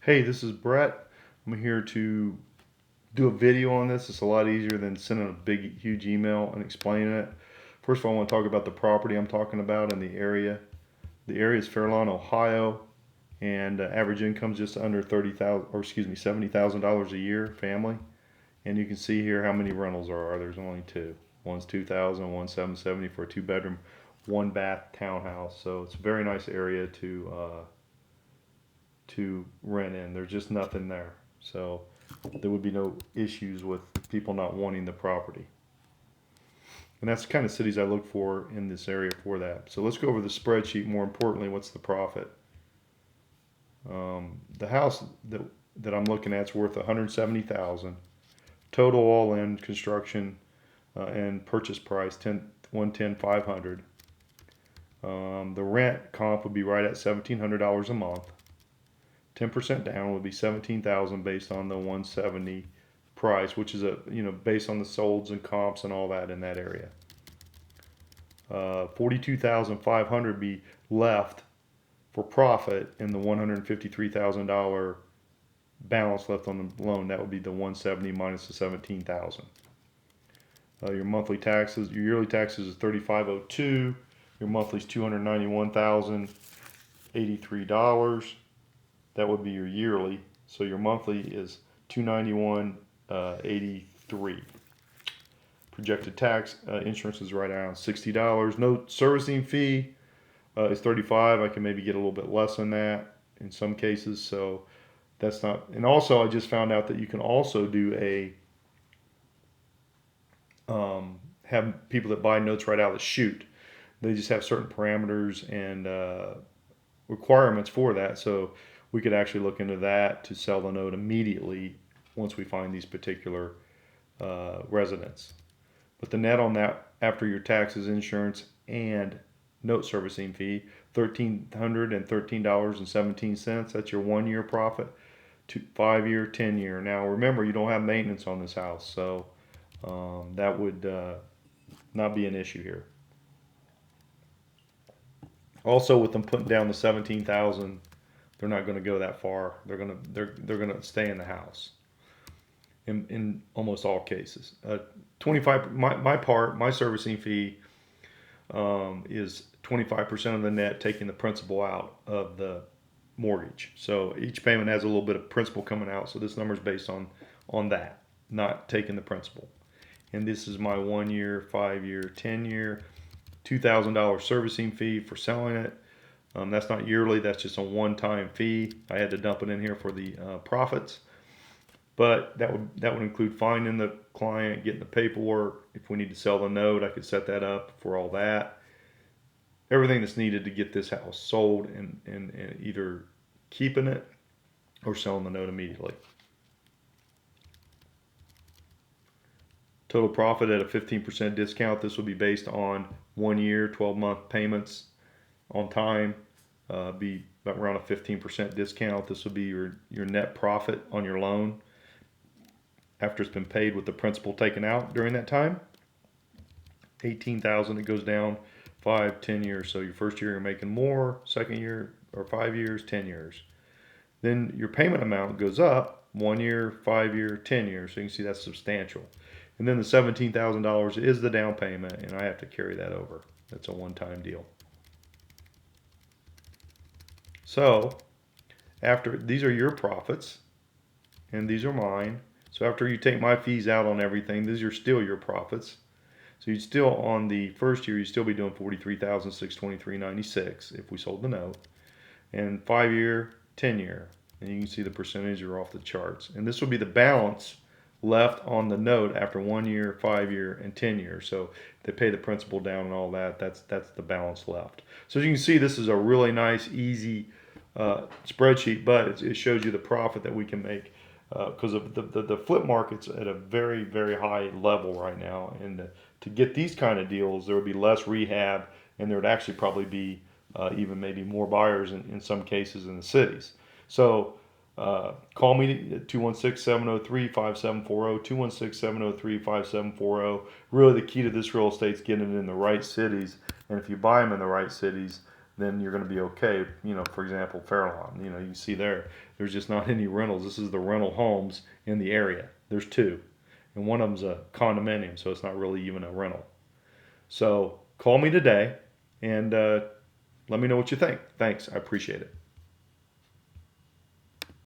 Hey, this is Brett. I'm here to do a video on this. It's a lot easier than sending a big, huge email and explaining it. First of all, I want to talk about the property I'm talking about in the area. The area is Fairlawn, Ohio, and average income is just under 30,000, or excuse me, $70,000 a year, family. And you can see here how many rentals there are. There's only two. One's 2,000, one's 770 for a two-bedroom, one-bath townhouse. So it's a very nice area to rent in. There's just nothing there. So there would be no issues with people not wanting the property. And that's the kind of cities I look for in this area for that. So let's go over the spreadsheet. More importantly, what's the profit? The house that I'm looking at is worth 170,000. Total all-in construction and purchase price 110,500. The rent comp would be right at $1,700 a month. 10% down would be 17,000 based on the 170 price, which is based on the solds and comps and all that in that area. 42,500 be left for profit, and the $153,000 balance left on the loan, that would be the 170 minus the 17,000. Your monthly taxes, your yearly taxes is 3,502. Your monthly is $291,083. That would be your yearly. So your monthly is $291.83. Projected tax insurance is right around $60. Note servicing fee is $35. I can maybe get a little bit less than that in some cases. So that's not. And also, I just found out that you can also do have people that buy notes right out of the chute. They just have certain parameters and requirements for that. So we could actually look into that to sell the note immediately once we find these particular residents. But the net on that after your taxes, insurance, and note servicing fee, $1,313.17. That's your 1 year profit. 5 year, 10 year. Now remember, you don't have maintenance on this house, so that would not be an issue here. Also, with them putting down the 17,000, they're not going to go that far. They're gonna stay in the house in almost all cases. 25. My servicing fee is 25% of the net, taking the principal out of the mortgage. So each payment has a little bit of principal coming out. So this number is based on that, not taking the principal. And this is my 1 year, 5 year, 10 year, $2,000 servicing fee for selling it. That's not yearly. That's just a one-time fee. I had to dump it in here for the profits, but that would include finding the client, getting the paperwork. If we need to sell the note, I could set that up for all that. Everything that's needed to get this house sold and either keeping it or selling the note immediately. Total profit at a 15% discount. This will be based on 1 year, 12-month payments on time. Be around a 15% discount. This will be your net profit on your loan after it's been paid with the principal taken out during that time. 18,000. It goes down 5, 10 years. So your first year you're making more. Second year or 5 years, 10 years. Then your payment amount goes up 1 year, 5 year, 10 years. So you can see that's substantial. And then the $17,000 is the down payment, and I have to carry that over. That's a one-time deal. So after these are your profits, and these are mine. So after you take my fees out on everything, these are still your profits. So you'd still, on the first year, you'd still be doing $43,623.96 if we sold the note. And 5 year, 10 year. And you can see the percentage are off the charts. And this will be the balance left on the note after 1 year, 5 year, and 10 years. So they pay the principal down and all that. That's the balance left. So as you can see, this is a really nice, easy spreadsheet, but it shows you the profit that we can make because of the flip market's at a very, very high level right now. And to get these kind of deals, there would be less rehab, and there would actually probably be even maybe more buyers in some cases in the cities. So call me at 216-703-5740, 216-703-5740. Really, the key to this real estate is getting it in the right cities. And if you buy them in the right cities, then you're going to be okay. You know, for example, Fairlawn, you know, you see there's just not any rentals. This is the rental homes in the area. There's two, and one of them's a condominium, so it's not really even a rental. So call me today and let me know what you think. Thanks, I appreciate it.